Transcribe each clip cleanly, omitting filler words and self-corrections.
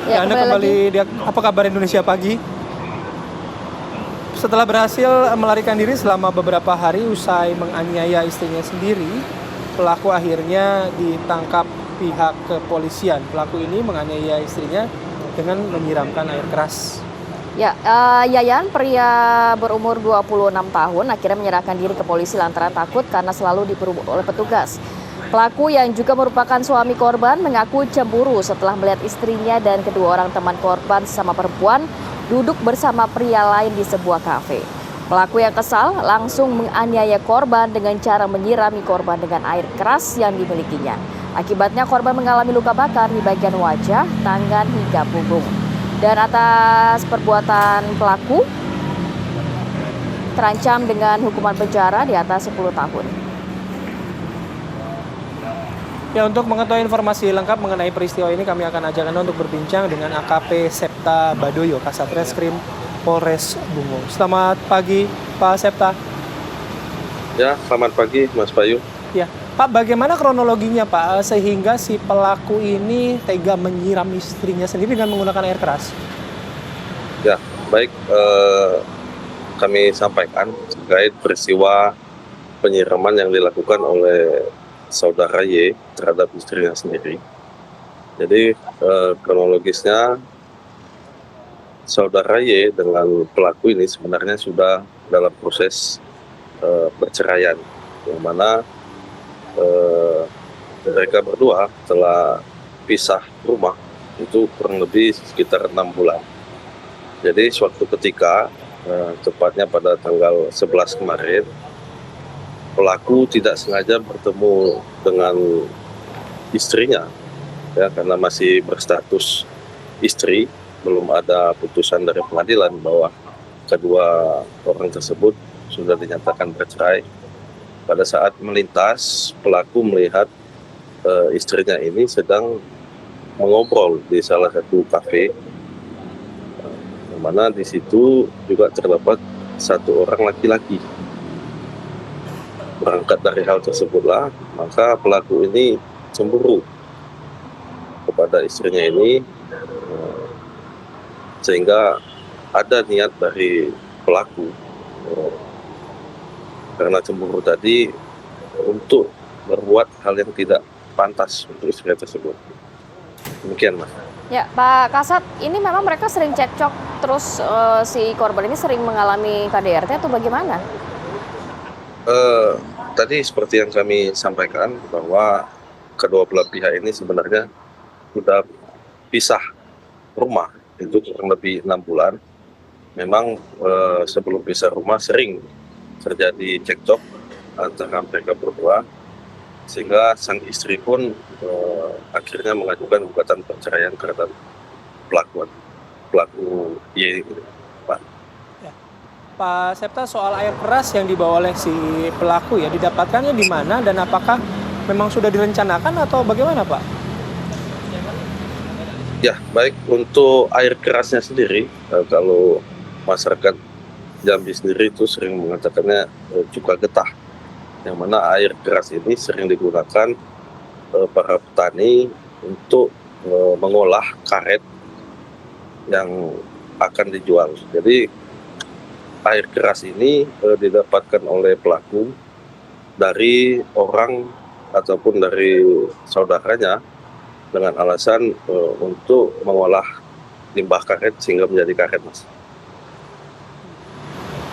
Ya, Anda kembali di Apa Kabar Indonesia Pagi. Setelah berhasil melarikan diri selama beberapa hari usai menganiaya istrinya sendiri, pelaku akhirnya ditangkap pihak kepolisian. Pelaku ini menganiaya istrinya dengan menyiramkan air keras. Ya, Yayan, pria berumur 26 tahun, akhirnya menyerahkan diri ke polisi lantaran takut karena selalu diburu oleh petugas. Pelaku yang juga merupakan suami korban mengaku cemburu setelah melihat istrinya dan kedua orang teman korban sesama perempuan duduk bersama pria lain di sebuah kafe. Pelaku yang kesal langsung menganiaya korban dengan cara menyirami korban dengan air keras yang dimilikinya. Akibatnya korban mengalami luka bakar di bagian wajah, tangan hingga punggung. Dan atas perbuatan pelaku terancam dengan hukuman penjara di atas 10 tahun. Ya, untuk mengetahui informasi lengkap mengenai peristiwa ini, kami akan ajak Anda untuk berbincang dengan AKP Septa Badoyo, Kasat Reskrim Polres Bungo. Selamat pagi, Pak Septa. Ya, selamat pagi, Mas Bayu. Ya, Pak, bagaimana kronologinya, Pak, sehingga si pelaku ini tega menyiram istrinya sendiri dengan menggunakan air keras? Ya, baik, kami sampaikan terkait peristiwa penyiraman yang dilakukan oleh saudara Y terhadap istrinya sendiri. Jadi kronologisnya saudara Y dengan pelaku ini sebenarnya sudah dalam proses perceraian, yang mana mereka berdua telah pisah rumah itu kurang lebih sekitar 6 bulan. Jadi suatu ketika, tepatnya pada tanggal 11 kemarin, pelaku tidak sengaja bertemu dengan istrinya, ya, karena masih berstatus istri, belum ada putusan dari pengadilan bahwa kedua orang tersebut sudah dinyatakan bercerai. Pada saat melintas, pelaku melihat istrinya ini sedang mengobrol di salah satu kafe, yang mana di situ juga terdapat satu orang laki-laki. Berangkat dari hal tersebutlah, maka pelaku ini cemburu kepada istrinya ini, sehingga ada niat dari pelaku karena cemburu tadi untuk berbuat hal yang tidak pantas untuk istrinya tersebut. Demikian, Mas. Ya, Pak Kasat, ini memang mereka sering cekcok, terus si korban ini sering mengalami KDRT atau bagaimana? Tadi seperti yang kami sampaikan bahwa kedua belah pihak ini sebenarnya sudah pisah rumah itu kurang lebih 6 bulan. Memang sebelum pisah rumah sering terjadi cekcok antara mereka berdua, sehingga sang istri pun akhirnya mengajukan gugatan perceraian terhadap pelaku Y. Pak Septa, soal air keras yang dibawa oleh si pelaku ya, didapatkannya di mana dan apakah memang sudah direncanakan atau bagaimana, Pak? Ya, baik, untuk air kerasnya sendiri, kalau masyarakat Jambi sendiri itu sering mengatakannya cuka getah, yang mana air keras ini sering digunakan para petani untuk mengolah karet yang akan dijual. Jadi air keras ini didapatkan oleh pelaku dari orang ataupun dari saudaranya dengan alasan untuk mengolah limbah karet sehingga menjadi karet, Mas.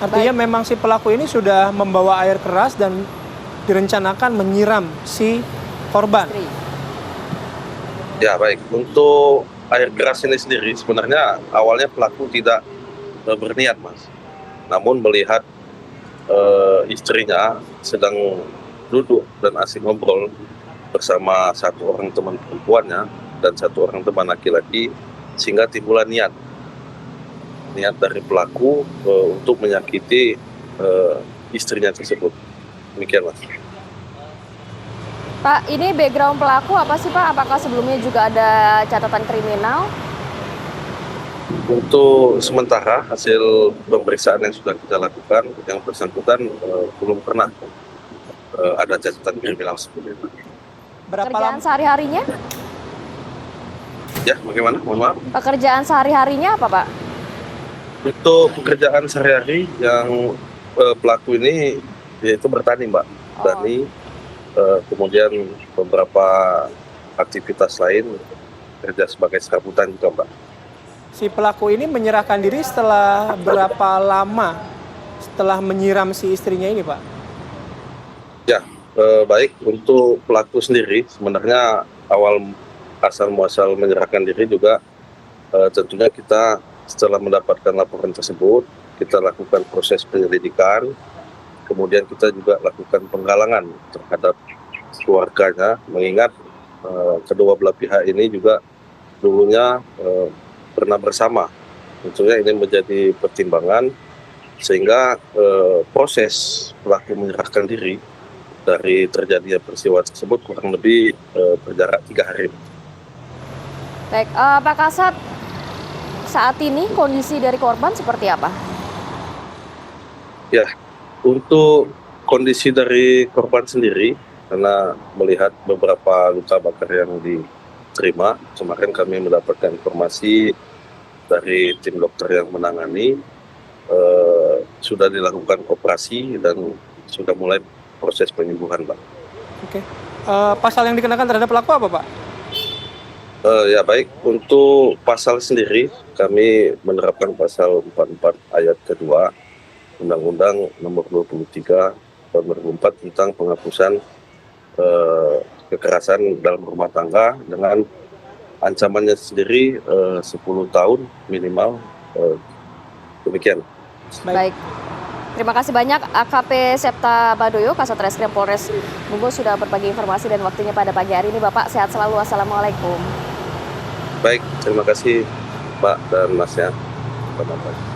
Artinya memang si pelaku ini sudah membawa air keras dan direncanakan menyiram si korban. Ya, baik, untuk air keras ini sendiri sebenarnya awalnya pelaku tidak berniat, Mas. Namun melihat istrinya sedang duduk dan asik ngobrol bersama satu orang teman perempuannya dan satu orang teman laki-laki, sehingga timbul niat dari pelaku untuk menyakiti istrinya tersebut. Demikian, Mas. Pak, ini background pelaku apa sih, Pak? Apakah sebelumnya juga ada catatan kriminal? Untuk sementara hasil pemeriksaan yang sudah kita lakukan, yang bersangkutan belum pernah ada catatan kriminal sebelumnya. Berapa Pekerjaan lama? sehari-harinya? Ya, bagaimana? Mohon maaf. Pekerjaan sehari-harinya apa, Pak? Untuk pekerjaan sehari-hari yang pelaku ini yaitu bertani, Mbak. Bertani, kemudian beberapa aktivitas lain kerja sebagai serabutan juga, Mbak. Si pelaku ini menyerahkan diri setelah berapa lama setelah menyiram si istrinya ini, Pak? Ya, baik untuk pelaku sendiri sebenarnya awal asal muasal menyerahkan diri juga tentunya kita setelah mendapatkan laporan tersebut kita lakukan proses penyelidikan, kemudian kita juga lakukan penggalangan terhadap keluarganya, mengingat kedua belah pihak ini juga dulunya pernah bersama. Tentunya ini menjadi pertimbangan sehingga proses pelaku menyerahkan diri dari terjadinya peristiwa tersebut kurang lebih berjarak 3 hari. Baik, Pak Kasat, saat ini kondisi dari korban seperti apa? Ya, untuk kondisi dari korban sendiri, karena melihat beberapa luka bakar yang diterima, kemarin kami mendapatkan informasi dari tim dokter yang menangani, sudah dilakukan operasi dan sudah mulai proses penyembuhan, Pak. Oke. Pasal yang dikenakan terhadap pelaku apa, Pak? Ya baik, untuk pasal sendiri kami menerapkan pasal 44 ayat kedua Undang-Undang Nomor 23 Tahun 2004 tentang penghapusan kekerasan dalam rumah tangga dengan ancamannya sendiri 10 tahun minimal, demikian. Baik. Terima kasih banyak AKP Septa Badoyo, Kasat Reskrim Polres Bungkul sudah berbagi informasi dan waktunya pada pagi hari ini. Bapak sehat selalu. Wassalamualaikum. Baik, terima kasih Pak dan Masnya. Selamat pagi.